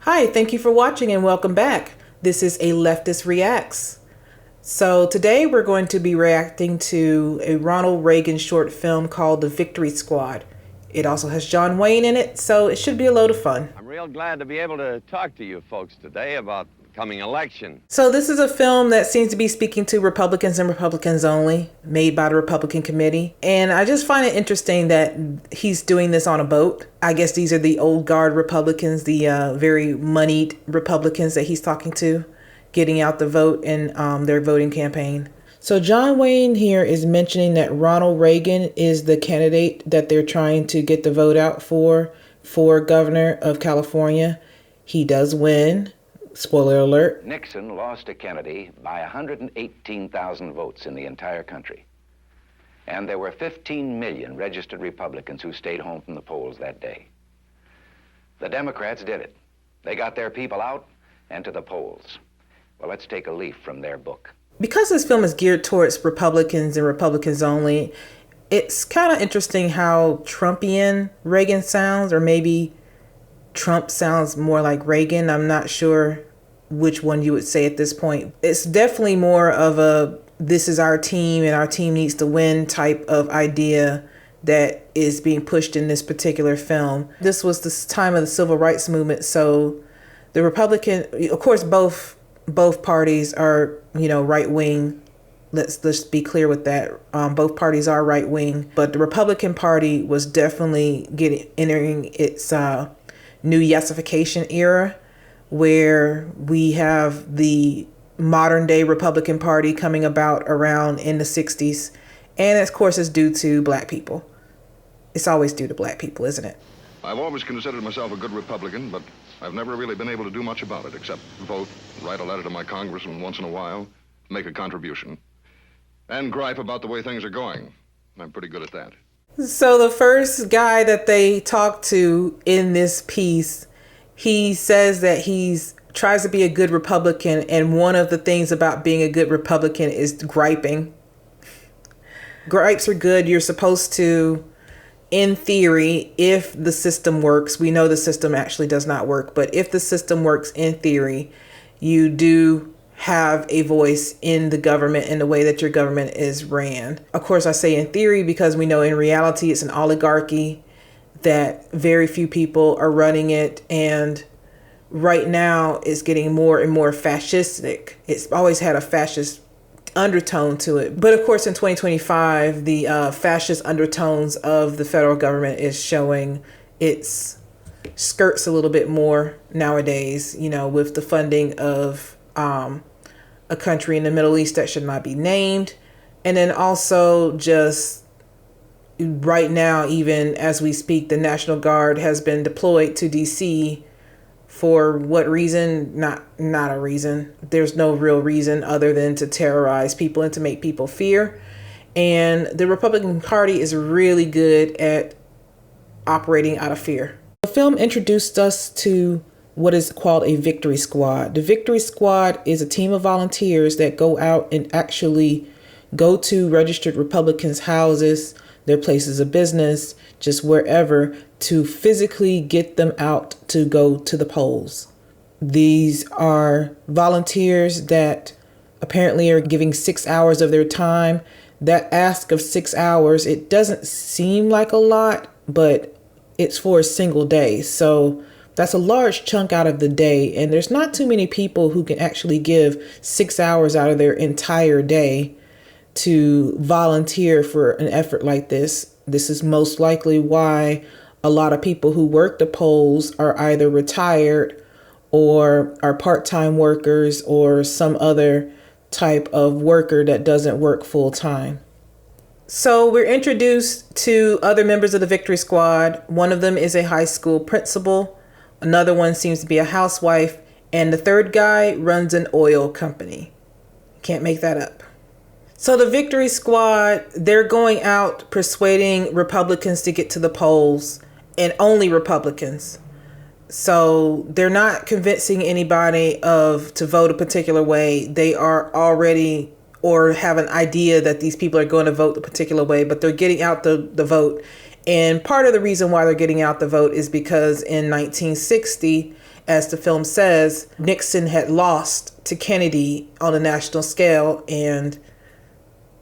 Hi, thank you for watching and welcome back. This is a Leftist Reacts. So today we're going to be reacting to a Ronald Reagan short film called The Victory Squad. It also has John Wayne in it, so it should be a load of fun. I'm real glad to be able to talk to you folks today about the coming election. So this is a film that seems to be speaking to Republicans and Republicans only, made by the Republican Committee. And I just find it interesting that he's doing this on a boat. I guess these are the old guard Republicans, the very moneyed Republicans that he's talking to, getting out the vote in their voting campaign. So John Wayne here is mentioning that Ronald Reagan is the candidate that they're trying to get the vote out for governor of California. He does win. Spoiler alert. Nixon lost to Kennedy by 118,000 votes in the entire country. And there were 15 million registered Republicans who stayed home from the polls that day. The Democrats did it. They got their people out and to the polls. Well, let's take a leaf from their book. Because this film is geared towards Republicans and Republicans only, it's kind of interesting how Trumpian Reagan sounds, or maybe Trump sounds more like Reagan. I'm not sure which one you would say at this point. It's definitely more of a this is our team and our team needs to win type of idea that is being pushed in this particular film. This was the time of the civil rights movement, so the Republican, of course, both parties are, right wing. Let's be clear with that. Both parties are right wing, but the Republican Party was definitely entering its new yesification era, where we have the modern day Republican Party coming about around in the 60s. And of course, it's due to black people. It's always due to black people, isn't it? I've always considered myself a good Republican, but I've never really been able to do much about it except vote, write a letter to my congressman once in a while, make a contribution, and gripe about the way things are going. I'm pretty good at that. So the first guy that they talk to in this piece, he says that tries to be a good Republican, and one of the things about being a good Republican is griping. Gripes are good. You're supposed to, in theory, if the system works, we know the system actually does not work, but if the system works in theory, you do have a voice in the government and the way that your government is ran. Of course, I say in theory because we know in reality it's an oligarchy, that very few people are running it, and right now it's getting more and more fascistic. It's always had a fascist undertone to it. But of course, in 2025, the fascist undertones of the federal government is showing its skirts a little bit more nowadays, with the funding of a country in the Middle East that should not be named. And then also just right now, even as we speak, the National Guard has been deployed to DC. For what reason? Not a reason. There's no real reason other than to terrorize people and to make people fear. And the Republican Party is really good at operating out of fear. The film introduced us to what is called a victory squad. The victory squad is a team of volunteers that go out and actually go to registered Republicans' houses, their places of business, just wherever, to physically get them out to go to the polls. These are volunteers that apparently are giving 6 hours of their time. That ask of 6 hours, it doesn't seem like a lot, but it's for a single day. So that's a large chunk out of the day. And there's not too many people who can actually give 6 hours out of their entire day to volunteer for an effort like this. This is most likely why a lot of people who work the polls are either retired or are part-time workers or some other type of worker that doesn't work full-time. So we're introduced to other members of the Victory Squad. One of them is a high school principal. Another one seems to be a housewife. And the third guy runs an oil company. Can't make that up. So the Victory Squad, they're going out persuading Republicans to get to the polls, and only Republicans. So they're not convincing anybody to vote a particular way. They are already or have an idea that these people are going to vote the particular way, but they're getting out the vote. And part of the reason why they're getting out the vote is because in 1960, as the film says, Nixon had lost to Kennedy on a national scale, and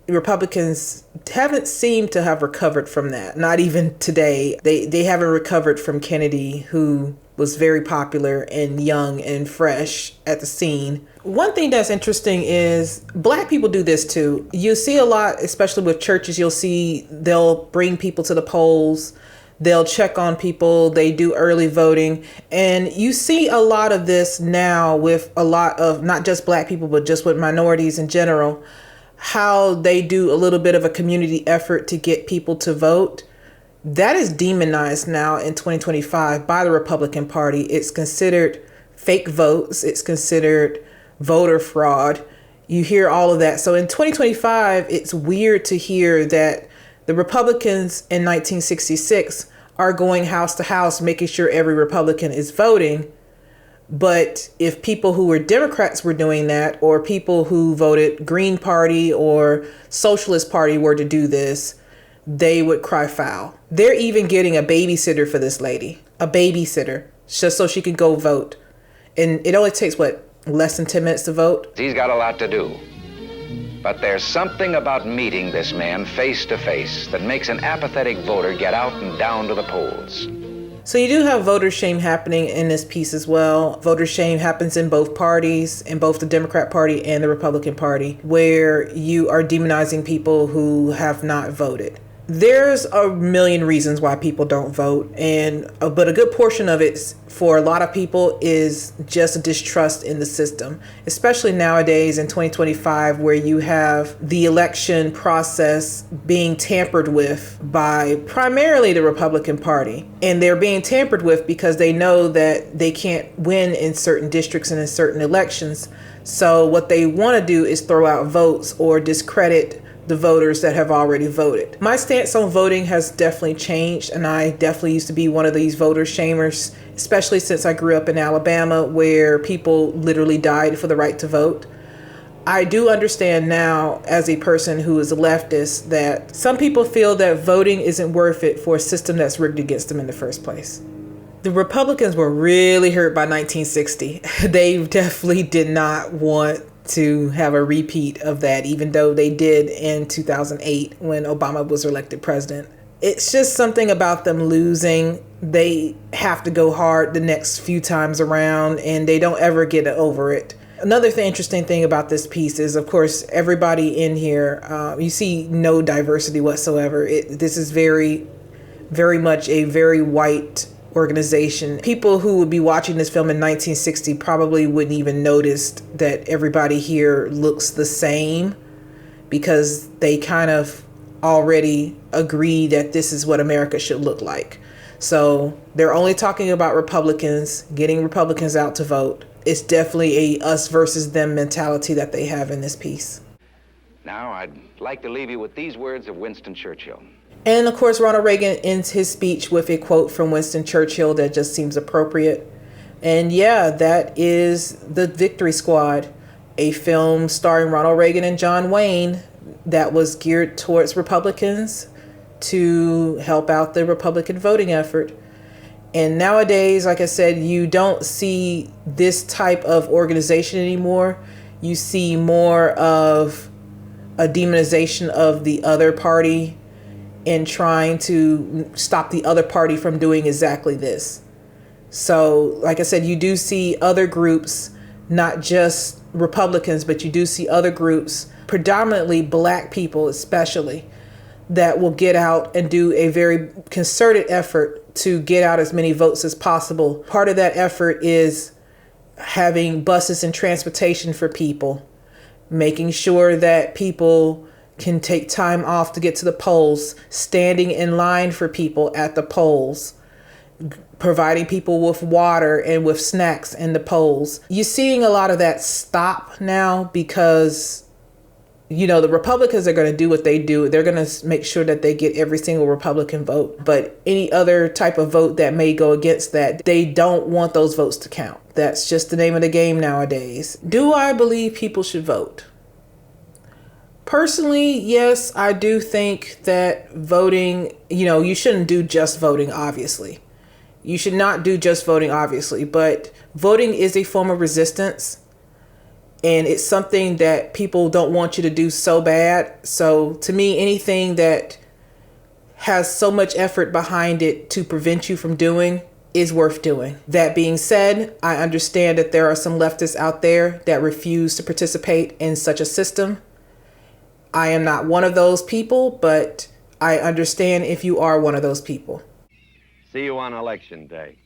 Republicans haven't seemed to have recovered from that. Not even today. They haven't recovered from Kennedy, who was very popular and young and fresh at the scene. One thing that's interesting is Black people do this too. You see a lot, especially with churches, you'll see they'll bring people to the polls. They'll check on people. They do early voting. And you see a lot of this now with a lot of not just Black people, but just with minorities in general, how they do a little bit of a community effort to get people to vote. That is demonized now in 2025 by the Republican Party. It's considered fake votes. It's considered voter fraud. You hear all of that. So in 2025, it's weird to hear that the Republicans in 1966 are going house to house, making sure every Republican is voting. But if people who were Democrats were doing that, or people who voted Green Party or Socialist Party were to do this, they would cry foul. They're even getting a babysitter for this lady, a babysitter, just so she could go vote. And it only takes, less than 10 minutes to vote? He's got a lot to do. But there's something about meeting this man face to face that makes an apathetic voter get out and down to the polls. So you do have voter shame happening in this piece as well. Voter shame happens in both parties, in both the Democrat Party and the Republican Party, where you are demonizing people who have not voted. There's a million reasons why people don't vote, but a good portion of it for a lot of people is just a distrust in the system, especially nowadays in 2025, where you have the election process being tampered with by primarily the Republican Party. And they're being tampered with because they know that they can't win in certain districts and in certain elections. So what they want to do is throw out votes or discredit the voters that have already voted. My stance on voting has definitely changed, and I definitely used to be one of these voter shamers, especially since I grew up in Alabama, where people literally died for the right to vote. I do understand now, as a person who is a leftist, that some people feel that voting isn't worth it for a system that's rigged against them in the first place. The Republicans were really hurt by 1960. They definitely did not want to have a repeat of that, even though they did in 2008 when Obama was elected president. It's just something about them losing. They have to go hard the next few times around, and they don't ever get over it. Another interesting thing about this piece is, of course, everybody in here, you see no diversity whatsoever. This is very, very much a very white organization. People who would be watching this film in 1960 probably wouldn't even notice that everybody here looks the same, because they kind of already agree that this is what America should look like. So they're only talking about Republicans, getting Republicans out to vote. It's definitely a us versus them mentality that they have in this piece. Now, I'd like to leave you with these words of Winston Churchill. And of course, Ronald Reagan ends his speech with a quote from Winston Churchill that just seems appropriate. And yeah, that is The Victory Squad, a film starring Ronald Reagan and John Wayne that was geared towards Republicans to help out the Republican voting effort. And nowadays, like I said, you don't see this type of organization anymore. You see more of a demonization of the other party and trying to stop the other party from doing exactly this. So, like I said, you do see other groups, not just Republicans, but you do see other groups, predominantly Black people especially, that will get out and do a very concerted effort to get out as many votes as possible. Part of that effort is having buses and transportation for people, making sure that people can take time off to get to the polls, standing in line for people at the polls, providing people with water and with snacks in the polls. You're seeing a lot of that stop now because, the Republicans are going to do what they do. They're going to make sure that they get every single Republican vote. But any other type of vote that may go against that, they don't want those votes to count. That's just the name of the game nowadays. Do I believe people should vote? Personally, yes, I do think that voting, you shouldn't do just voting, obviously. You should not do just voting, obviously, but voting is a form of resistance. And it's something that people don't want you to do so bad. So to me, anything that has so much effort behind it to prevent you from doing is worth doing. That being said, I understand that there are some leftists out there that refuse to participate in such a system. I am not one of those people, but I understand if you are one of those people. See you on election day.